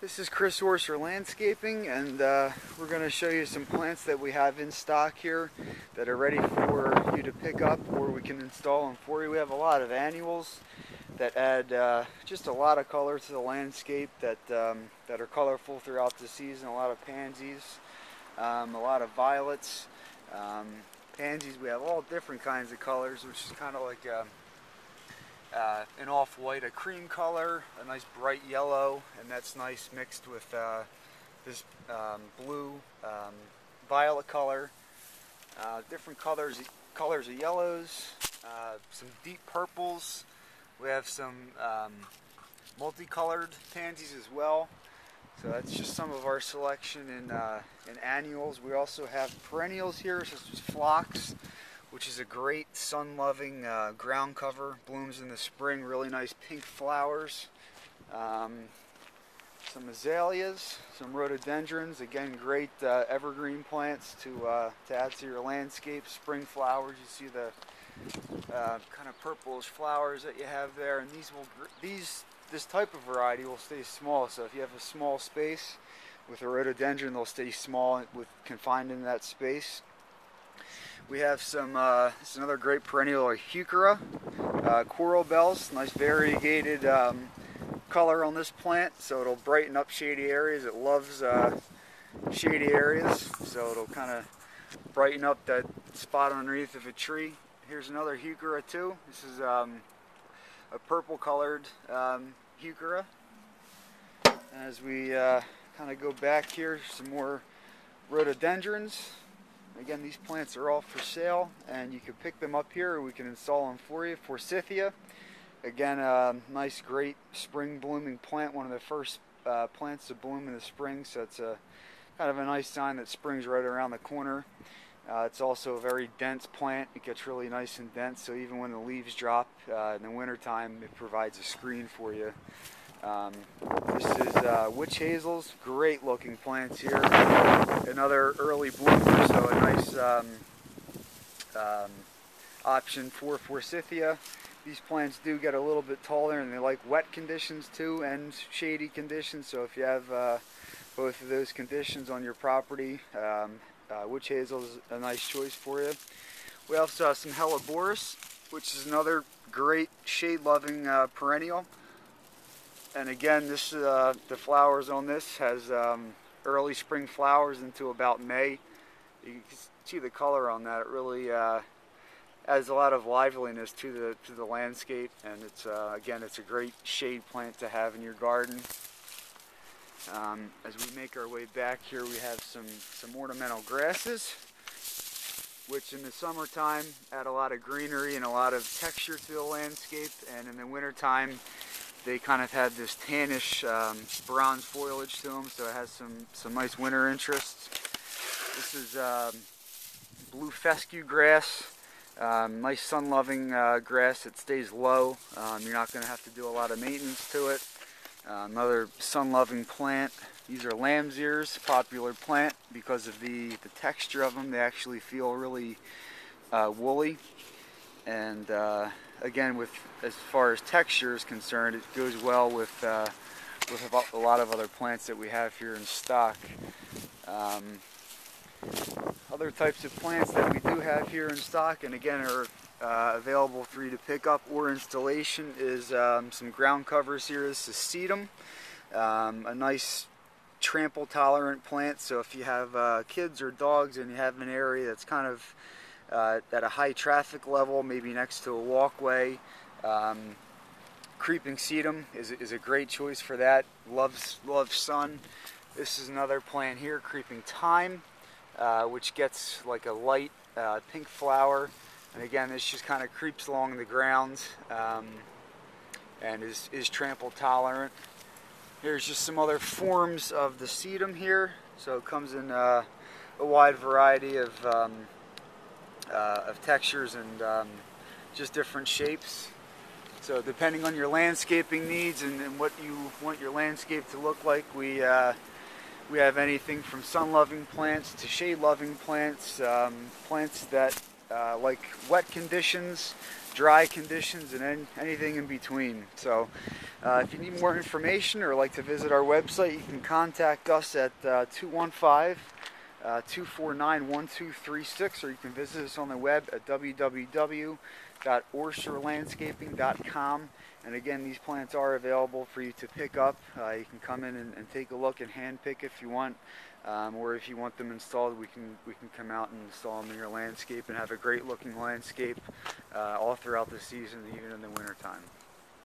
This is Orser Landscaping, and we're going to show you some plants that we have in stock here that are ready for you to pick up, or we can install them for you. We have a lot of annuals that add just a lot of color to the landscape that are colorful throughout the season. A lot of pansies, a lot of violets, pansies. We have all different kinds of colors, which is kind of like an off-white, a cream color, a nice bright yellow, and that's nice mixed with this blue, violet color. Different colors of yellows, some deep purples. We have some multicolored pansies as well. So that's just some of our selection in annuals. We also have perennials here, such as phlox, which is a great sun-loving ground cover. Blooms in the spring, really nice pink flowers. Some azaleas, some rhododendrons, again great evergreen plants to add to your landscape. Spring flowers, you see the kind of purplish flowers that you have there, and this type of variety will stay small. So if you have a small space with a rhododendron, they'll stay small, confined in that space. We have some, this is another great perennial, heuchera, coral bells, nice variegated color on this plant, so it'll brighten up shady areas. It loves shady areas, so it'll kind of brighten up that spot underneath of a tree. Here's another heuchera too. This is a purple colored heuchera. As we kind of go back here, some more rhododendrons. Again, these plants are all for sale, and you can pick them up here, or we can install them for you. Forsythia, again, a nice, great spring blooming plant, one of the first plants to bloom in the spring, so it's a kind of a nice sign that spring's right around the corner. It's also a very dense plant. It gets really nice and dense, so even when the leaves drop in the wintertime, it provides a screen for you. This is witch hazels, great looking plants here. Another early bloomer, so a nice option for Forsythia. These plants do get a little bit taller, and they like wet conditions too and shady conditions, so if you have both of those conditions on your property, witch hazel is a nice choice for you. We also have some Helleborus, which is another great shade-loving perennial. And again, this the flowers on this has early spring flowers into about May. You can see the color on that. It really adds a lot of liveliness to the landscape, and it's again, it's a great shade plant to have in your garden. As we make our way back here, we have some ornamental grasses, which in the summertime add a lot of greenery and a lot of texture to the landscape, and in the wintertime they kind of have this tannish bronze foliage to them, so it has some nice winter interests. This is blue fescue grass, nice sun-loving grass. It stays low. You're not going to have to do a lot of maintenance to it. Another sun-loving plant. These are lamb's ears, popular plant because of the texture of them. They actually feel really woolly, and again, as far as texture is concerned, it goes well with a lot of other plants that we have here in stock. Other types of plants that we do have here in stock, and again are available for you to pick up or installation, is some ground covers here. This is sedum, a nice trample tolerant plant, so if you have kids or dogs and you have an area that's kind of at a high traffic level, maybe next to a walkway, creeping sedum is a great choice for that. Loves sun. This is another plant here, creeping thyme, which gets like a light pink flower, and again, this just kind of creeps along the ground and is trample tolerant. Here's just some other forms of the sedum here. So it comes in a wide variety of textures and just different shapes. So depending on your landscaping needs and what you want your landscape to look like, we have anything from sun-loving plants to shade-loving plants, plants that like wet conditions, dry conditions, and anything in between. So if you need more information or like to visit our website, you can contact us at 215-249-1236, or you can visit us on the web at www.orserlandscaping.com. And again, these plants are available for you to pick up. You can come in and take a look and hand pick if you want, or if you want them installed, we can come out and install them in your landscape and have a great looking landscape all throughout the season, even in the wintertime.